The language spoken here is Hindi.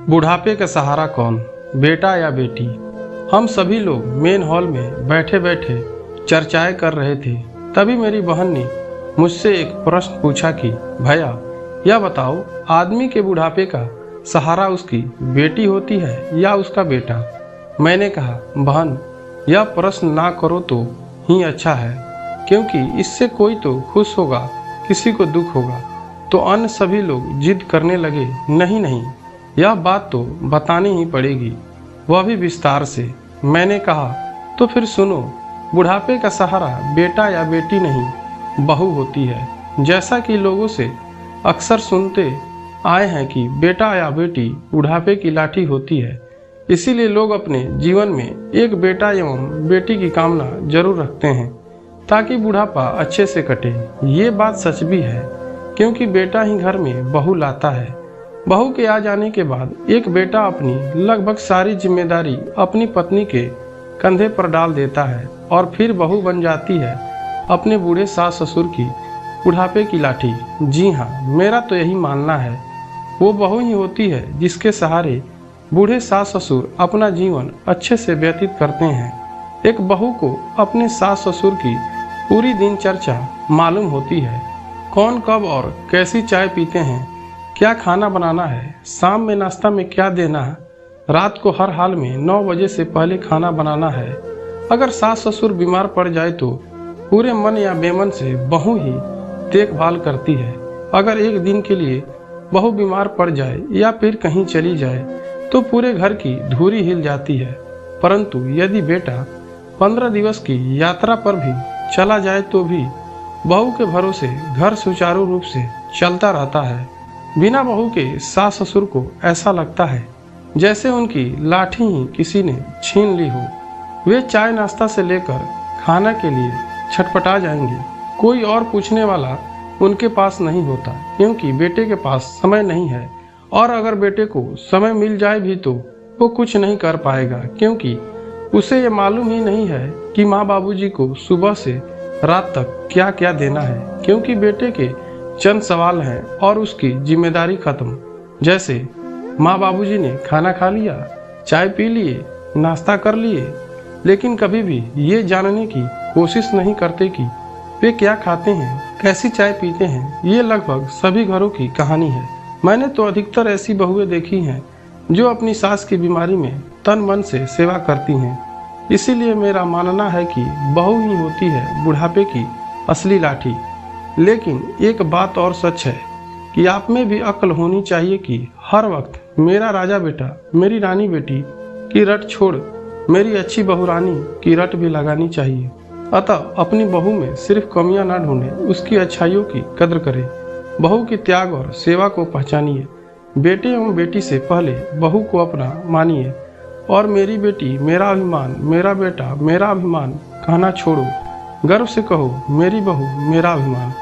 बुढ़ापे का सहारा कौन, बेटा या बेटी। हम सभी लोग मेन हॉल में बैठे बैठे चर्चाएं कर रहे थे। तभी मेरी बहन ने मुझसे एक प्रश्न पूछा कि भैया यह बताओ, आदमी के बुढ़ापे का सहारा उसकी बेटी होती है या उसका बेटा। मैंने कहा, बहन यह प्रश्न ना करो तो ही अच्छा है, क्योंकि इससे कोई तो खुश होगा, किसी को दुख होगा। तो अन्य सभी लोग जिद करने लगे, नहीं नहीं, यह बात तो बतानी ही पड़ेगी, वह भी विस्तार से। मैंने कहा, तो फिर सुनो, बुढ़ापे का सहारा बेटा या बेटी नहीं, बहू होती है। जैसा कि लोगों से अक्सर सुनते आए हैं कि बेटा या बेटी बुढ़ापे की लाठी होती है, इसीलिए लोग अपने जीवन में एक बेटा एवं बेटी की कामना जरूर रखते हैं ताकि बुढ़ापा अच्छे से कटे। ये बात सच भी है, क्योंकि बेटा ही घर में बहू लाता है। बहू के आ जाने के बाद एक बेटा अपनी लगभग सारी जिम्मेदारी अपनी पत्नी के कंधे पर डाल देता है और फिर बहू बन जाती है अपने बूढ़े सास ससुर की बुढ़ापे की लाठी। जी हाँ, मेरा तो यही मानना है, वो बहू ही होती है जिसके सहारे बूढ़े सास ससुर अपना जीवन अच्छे से व्यतीत करते हैं। एक बहू को अपने सास ससुर की पूरी दिनचर्या मालूम होती है, कौन कब और कैसी चाय पीते हैं, क्या खाना बनाना है, शाम में नाश्ता में क्या देना है, रात को हर हाल में 9 बजे से पहले खाना बनाना है। अगर सास ससुर बीमार पड़ जाए तो पूरे मन या बेमन से बहू ही देखभाल करती है। अगर एक दिन के लिए बहू बीमार पड़ जाए या फिर कहीं चली जाए तो पूरे घर की धुरी हिल जाती है। परंतु यदि बेटा 15 दिवस की यात्रा पर भी चला जाए तो भी बहू के भरोसे घर सुचारू रूप से चलता रहता है। बिना बहू के सास ससुर को ऐसा लगता है जैसे उनकी लाठी ही किसी ने छीन ली हो। वे चाय नाश्ता से लेकर खाना के लिए छटपटा जाएंगे। कोई और पूछने वाला उनके पास नहीं होता, क्योंकि बेटे के पास समय नहीं है। और अगर बेटे को समय मिल जाए भी तो वो कुछ नहीं कर पाएगा, क्योंकि उसे ये मालूम ही नहीं है कि माँ बाबूजी को सुबह से रात तक क्या क्या देना है, क्योंकि बेटे के चंद सवाल हैं और उसकी जिम्मेदारी खत्म। जैसे माँ बाबूजी ने खाना खा लिया, चाय पी लिए, नाश्ता कर लिए, लेकिन कभी भी ये जानने की कोशिश नहीं करते कि वे क्या खाते हैं, कैसी चाय पीते हैं। ये लगभग सभी घरों की कहानी है। मैंने तो अधिकतर ऐसी बहुएं देखी हैं जो अपनी सास की बीमारी में तन मन से सेवा करती हैं। इसीलिए मेरा मानना है कि बहू ही होती है बुढ़ापे की असली लाठी। लेकिन एक बात और सच है कि आप में भी अक्ल होनी चाहिए कि हर वक्त मेरा राजा बेटा, मेरी रानी बेटी की रट छोड़ मेरी अच्छी बहू रानी की रट भी लगानी चाहिए। अतः अपनी बहू में सिर्फ कमियां ना ढूंढें, उसकी अच्छाइयों की कद्र करें। बहू की त्याग और सेवा को पहचानिए। बेटे एवं बेटी से पहले बहू को अपना मानिए और मेरी बेटी मेरा अभिमान, मेरा बेटा मेरा अभिमान कहना छोड़ो। गर्व से कहो, मेरी बहू मेरा अभिमान।